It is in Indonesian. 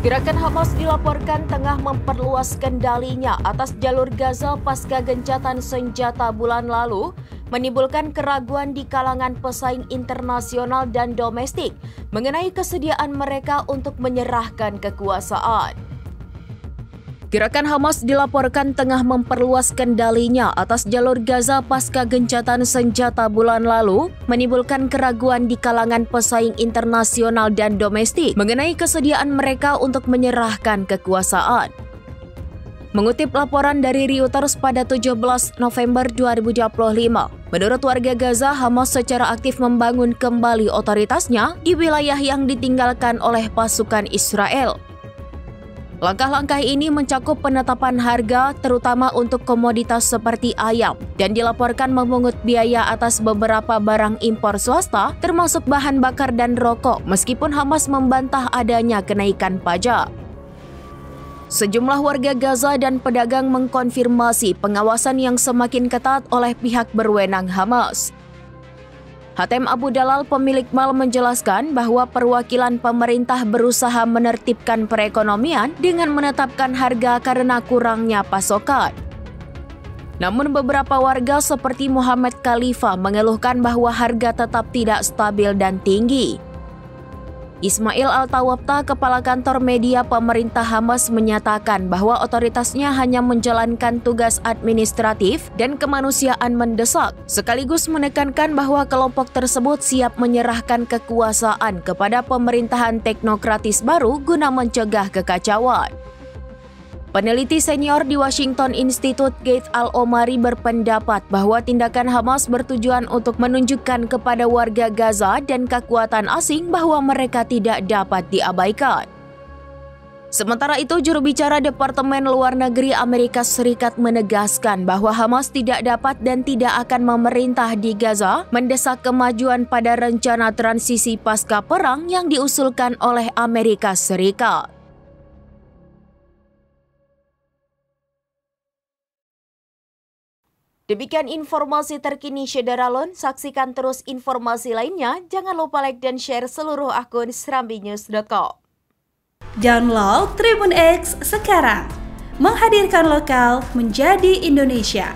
Gerakan Hamas dilaporkan tengah memperluas kendalinya atas jalur Gaza pasca gencatan senjata bulan lalu, menimbulkan keraguan di kalangan pesaing internasional dan domestik mengenai kesediaan mereka untuk menyerahkan kekuasaan. Gerakan Hamas dilaporkan tengah memperluas kendalinya atas jalur Gaza pasca gencatan senjata bulan lalu, menimbulkan keraguan di kalangan pesaing internasional dan domestik mengenai kesediaan mereka untuk menyerahkan kekuasaan. Mengutip laporan dari Reuters pada 17 November 2025, menurut warga Gaza, Hamas secara aktif membangun kembali otoritasnya di wilayah yang ditinggalkan oleh pasukan Israel. Langkah-langkah ini mencakup penetapan harga terutama untuk komoditas seperti ayam dan dilaporkan memungut biaya atas beberapa barang impor swasta termasuk bahan bakar dan rokok meskipun Hamas membantah adanya kenaikan pajak. Sejumlah warga Gaza dan pedagang mengkonfirmasi pengawasan yang semakin ketat oleh pihak berwenang Hamas. Hatem Abu Dalal, pemilik mal, menjelaskan bahwa perwakilan pemerintah berusaha menertibkan perekonomian dengan menetapkan harga karena kurangnya pasokan. Namun beberapa warga seperti Muhammad Khalifa mengeluhkan bahwa harga tetap tidak stabil dan tinggi. Ismail Al-Tawabta, kepala kantor media pemerintah Hamas, menyatakan bahwa otoritasnya hanya menjalankan tugas administratif dan kemanusiaan mendesak, sekaligus menekankan bahwa kelompok tersebut siap menyerahkan kekuasaan kepada pemerintahan teknokratis baru guna mencegah kekacauan. Peneliti senior di Washington Institute, Keith Al-Omari, berpendapat bahwa tindakan Hamas bertujuan untuk menunjukkan kepada warga Gaza dan kekuatan asing bahwa mereka tidak dapat diabaikan. Sementara itu, juru bicara Departemen Luar Negeri Amerika Serikat menegaskan bahwa Hamas tidak dapat dan tidak akan memerintah di Gaza, mendesak kemajuan pada rencana transisi pasca perang yang diusulkan oleh Amerika Serikat. Demikian informasi terkini Syederalun. Saksikan terus informasi lainnya. Jangan lupa like dan share seluruh akun serambinews.com. Download Tribun X sekarang. Menghadirkan lokal menjadi Indonesia.